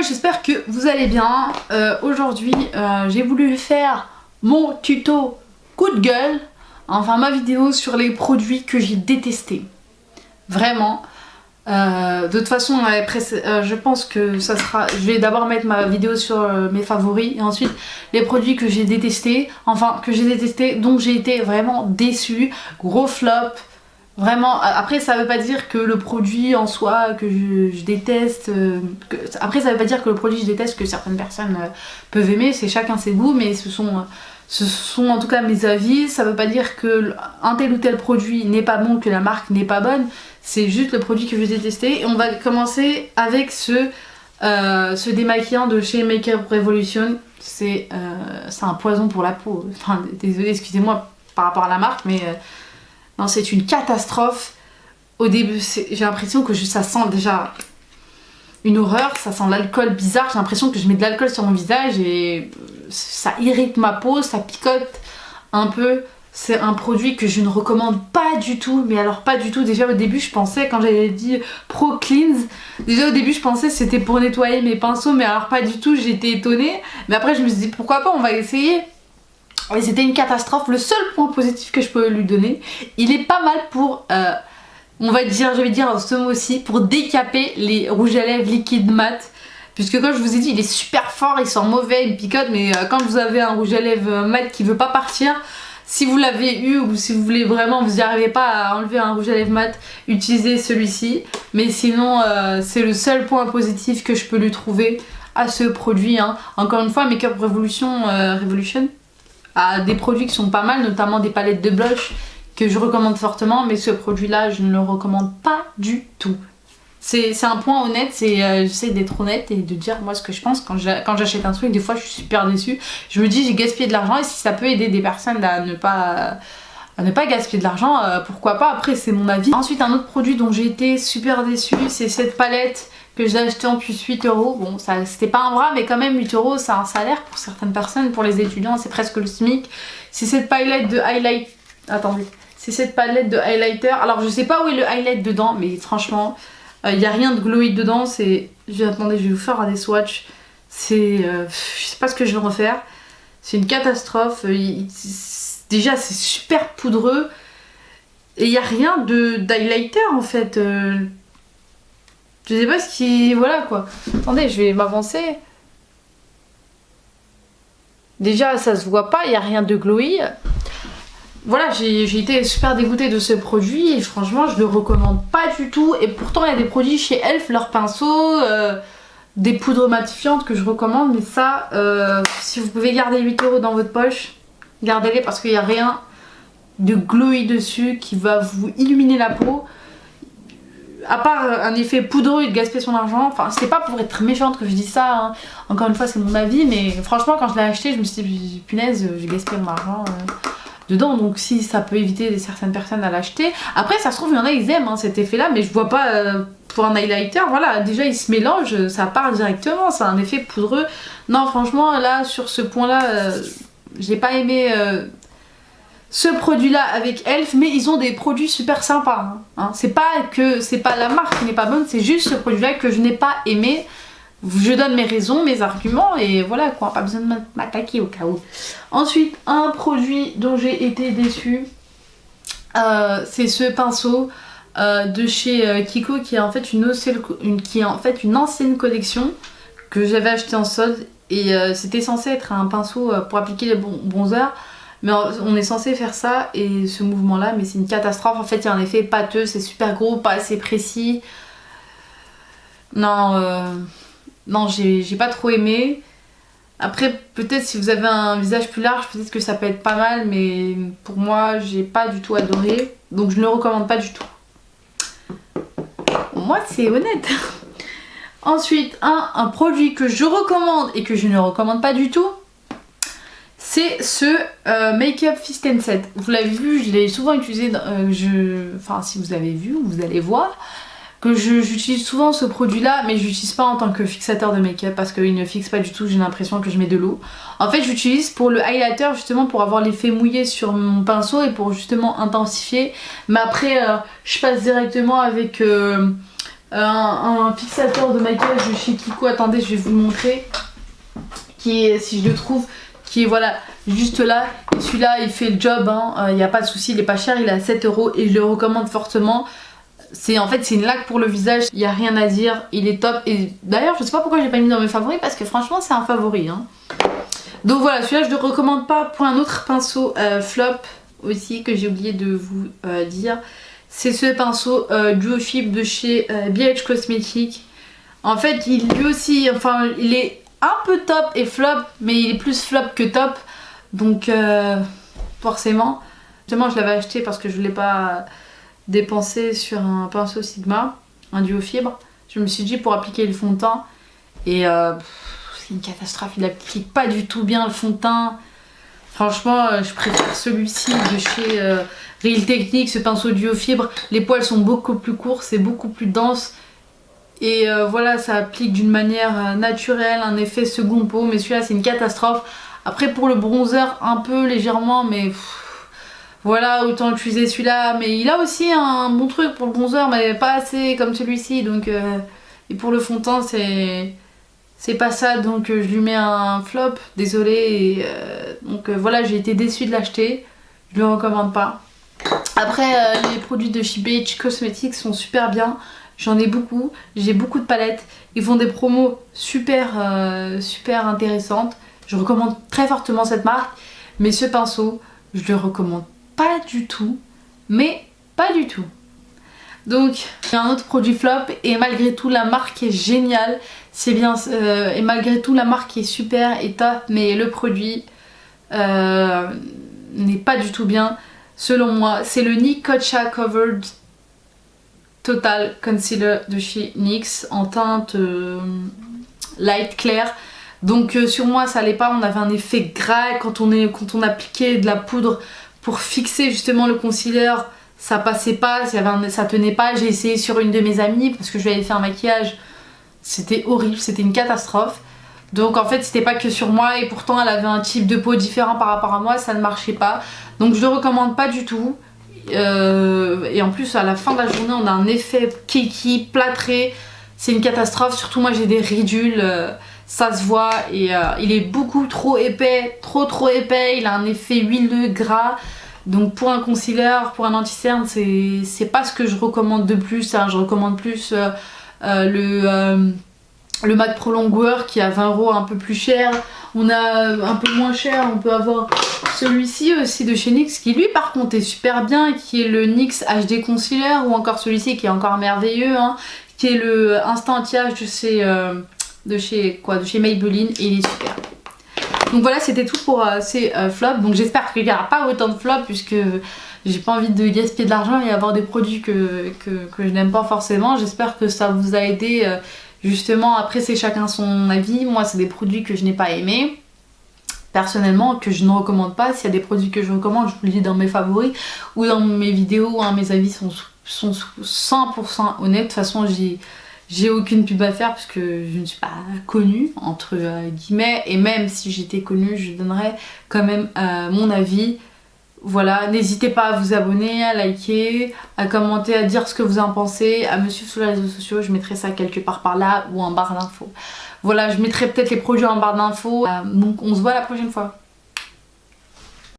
j'espère que vous allez bien. Aujourd'hui, j'ai voulu faire mon tuto coup de gueule, enfin ma vidéo sur les produits que j'ai détestés. Vraiment. De toute façon, je pense que ça sera... Je vais d'abord mettre ma vidéo sur mes favoris et ensuite les produits que j'ai détestés, dont j'ai été vraiment déçue. Gros flop. Vraiment, après ça veut pas dire que le produit en soi que je déteste, après ça veut pas dire que le produit je déteste que certaines personnes peuvent aimer, c'est chacun ses goûts, mais ce sont en tout cas mes avis. Ça veut pas dire que un tel ou tel produit n'est pas bon, que la marque n'est pas bonne, c'est juste le produit que je détestais. Et on va commencer avec ce démaquillant de chez Makeup Revolution. C'est un poison pour la peau, enfin désolé, excusez-moi par rapport à la marque, mais... non, c'est une catastrophe. Au début, j'ai l'impression que ça sent déjà une horreur, ça sent l'alcool bizarre. J'ai l'impression que je mets de l'alcool sur mon visage et ça irrite ma peau, ça picote un peu. C'est un produit que je ne recommande pas du tout, mais alors pas du tout. Déjà au début, je pensais, quand j'avais dit Pro Cleanse, déjà au début, je pensais que c'était pour nettoyer mes pinceaux, mais alors pas du tout, j'étais étonnée. Mais après, je me suis dit pourquoi pas, on va essayer. Et c'était une catastrophe. Le seul point positif que je peux lui donner, il est pas mal pour, on va dire, je vais dire ce mot-ci, pour décaper les rouges à lèvres liquides mat. Puisque comme je vous ai dit, il est super fort, il sent mauvais, il picote, mais quand vous avez un rouge à lèvres mat qui veut pas partir, si vous l'avez eu ou si vous voulez vraiment, vous n'y arrivez pas à enlever un rouge à lèvres mat, utilisez celui-ci. Mais sinon, c'est le seul point positif que je peux lui trouver à ce produit. Hein. Encore une fois, Makeup Revolution a des produits qui sont pas mal, notamment des palettes de blush que je recommande fortement, mais ce produit là je ne le recommande pas du tout. C'est un point honnête, j'essaie d'être honnête et de dire moi ce que je pense quand j'achète un truc. Des fois je suis super déçue, je me dis j'ai gaspillé de l'argent et si ça peut aider des personnes à ne pas gaspiller de l'argent, pourquoi pas, après c'est mon avis. Ensuite un autre produit dont j'ai été super déçue, c'est cette palette que j'ai acheté en plus 8 €. Bon, c'était pas un bras, mais quand même 8 €, c'est un salaire pour certaines personnes, pour les étudiants, c'est presque le SMIC. C'est cette palette de highlight. Attendez, c'est cette palette de highlighter. Alors, je sais pas où est le highlight dedans, mais franchement, il n'y a rien de glowy dedans. Attendez, je vais vous faire des swatchs. Je sais pas ce que je vais refaire. C'est une catastrophe. Déjà, c'est super poudreux. Et il n'y a rien d'highlighter en fait. Je sais pas ce qui... Voilà quoi. Attendez, je vais m'avancer. Déjà, ça se voit pas, il n'y a rien de glowy. Voilà, j'ai été super dégoûtée de ce produit et franchement, je le recommande pas du tout. Et pourtant, il y a des produits chez Elf, leurs pinceaux, des poudres matifiantes que je recommande. Mais ça, si vous pouvez garder 8 € dans votre poche, gardez-les parce qu'il n'y a rien de glowy dessus qui va vous illuminer la peau. À part un effet poudreux et de gaspiller son argent, enfin c'était pas pour être méchante que je dis ça, hein. Encore une fois c'est mon avis, mais franchement quand je l'ai acheté je me suis dit punaise j'ai gaspillé mon argent dedans, donc si ça peut éviter certaines personnes à l'acheter. Après ça se trouve il y en a ils aiment hein, cet effet là, mais je vois pas pour un highlighter, voilà déjà il se mélange, ça part directement, c'est un effet poudreux. Non franchement là sur ce point là j'ai pas aimé... ce produit là avec Elf, mais ils ont des produits super sympas hein. C'est pas la marque qui n'est pas bonne, c'est juste ce produit là que je n'ai pas aimé. Je donne mes raisons, mes arguments et voilà quoi, pas besoin de m'attaquer au cas où. Ensuite un produit dont j'ai été déçue, c'est ce pinceau de chez Kiko qui est en fait une ancienne collection que j'avais acheté en solde et c'était censé être un pinceau pour appliquer les bronzers. Mais on est censé faire ça et ce mouvement là, mais c'est une catastrophe. En fait il y a un effet pâteux, c'est super gros, pas assez précis. Non, j'ai pas trop aimé. Après peut-être si vous avez un visage plus large, peut-être que ça peut être pas mal, mais pour moi j'ai pas du tout adoré. Donc je ne le recommande pas du tout. Moi c'est honnête. Ensuite un produit que je recommande et que je ne recommande pas du tout, c'est ce Make Up Fist and Set. Vous l'avez vu, je l'ai souvent utilisé, enfin si vous avez vu, vous allez voir que j'utilise souvent ce produit là, mais je l'utilise pas en tant que fixateur de make-up parce qu'il ne fixe pas du tout, j'ai l'impression que je mets de l'eau. En fait j'utilise pour le highlighter justement pour avoir l'effet mouillé sur mon pinceau et pour justement intensifier. Mais après je passe directement avec un fixateur de maquillage de chez Kiko. Attendez, je vais vous le montrer. Qui est, si je le trouve, qui est voilà, juste là. Et celui-là, il fait le job, il n'y a pas de souci, il est pas cher, il est à 7 € et je le recommande fortement. En fait, c'est une laque pour le visage, il n'y a rien à dire, il est top. Et d'ailleurs, je sais pas pourquoi j'ai pas mis dans mes favoris parce que franchement, c'est un favori. Donc voilà, celui-là, je le recommande pas. Pour un autre pinceau flop aussi que j'ai oublié de vous dire, c'est ce pinceau Duo Fibre de chez BH Cosmetics. En fait, lui aussi, enfin, il est un peu top et flop, mais il est plus flop que top. Donc, forcément. Justement, je l'avais acheté parce que je voulais pas dépenser sur un pinceau Sigma, un Duo Fibre. Je me suis dit pour appliquer le fond de teint. Et c'est une catastrophe, il applique pas du tout bien le fond de teint. Franchement, je préfère celui-ci de chez Real Techniques, ce pinceau Duo Fibre. Les poils sont beaucoup plus courts, c'est beaucoup plus dense. Et voilà, ça applique d'une manière naturelle, un effet second peau. Mais celui-là, c'est une catastrophe. Après, pour le bronzer, un peu légèrement, mais voilà, autant utiliser celui-là. Mais il a aussi un bon truc pour le bronzer, mais pas assez comme celui-ci. Donc, et pour le fond de teint, c'est pas ça. Donc, je lui mets un flop. Désolée. Donc, voilà, j'ai été déçue de l'acheter. Je le recommande pas. Après, les produits de chez BH Cosmetics sont super bien. J'en ai beaucoup, j'ai beaucoup de palettes. Ils font des promos super intéressantes. Je recommande très fortement cette marque. Mais ce pinceau, je le recommande pas du tout. Mais pas du tout. Donc, il y a un autre produit flop. Et malgré tout, la marque est géniale. C'est bien. Et malgré tout, la marque est super et top. Mais le produit n'est pas du tout bien. Selon moi, c'est le Nicocha Covered Total Concealer de chez NYX en teinte light clair. Donc sur moi ça allait pas, on avait un effet gras quand on appliquait de la poudre pour fixer justement le concealer, ça passait pas, ça tenait pas. J'ai essayé sur une de mes amies parce que je lui avais fait un maquillage, c'était horrible, c'était une catastrophe. Donc en fait c'était pas que sur moi et pourtant elle avait un type de peau différent par rapport à moi, ça ne marchait pas. Donc je le recommande pas du tout. Et en plus à la fin de la journée on a un effet kiki, plâtré, c'est une catastrophe. Surtout moi j'ai des ridules, ça se voit. Et il est beaucoup trop épais, trop épais. Il a un effet huileux, gras. Donc pour un concealer, pour un anti-cerne, c'est pas ce que je recommande de plus. Je recommande plus le MAC Pro Longwear qui est à 20 € un peu plus cher. On a un peu moins cher, on peut avoir celui-ci aussi de chez NYX qui lui par contre est super bien, qui est le NYX HD Concealer, ou encore celui-ci qui est encore merveilleux, qui est le Instant Anti-Âge de chez Maybelline, et il est super. Donc voilà, c'était tout pour ces flops. Donc j'espère qu'il n'y aura pas autant de flops puisque j'ai pas envie de gaspiller de l'argent et avoir des produits que je n'aime pas forcément. J'espère que ça vous a aidé. Justement, après c'est chacun son avis. Moi c'est des produits que je n'ai pas aimés personnellement, que je ne recommande pas. S'il y a des produits que je recommande, je vous le dis dans mes favoris ou dans mes vidéos, mes avis sont 100% honnêtes. De toute façon j'ai aucune pub à faire parce que je ne suis pas connue entre guillemets, et même si j'étais connue je donnerais quand même mon avis. Voilà, n'hésitez pas à vous abonner, à liker, à commenter, à dire ce que vous en pensez, à me suivre sur les réseaux sociaux. Je mettrai ça quelque part par là ou en barre d'infos. Voilà, je mettrai peut-être les produits en barre d'infos. Donc on se voit la prochaine fois.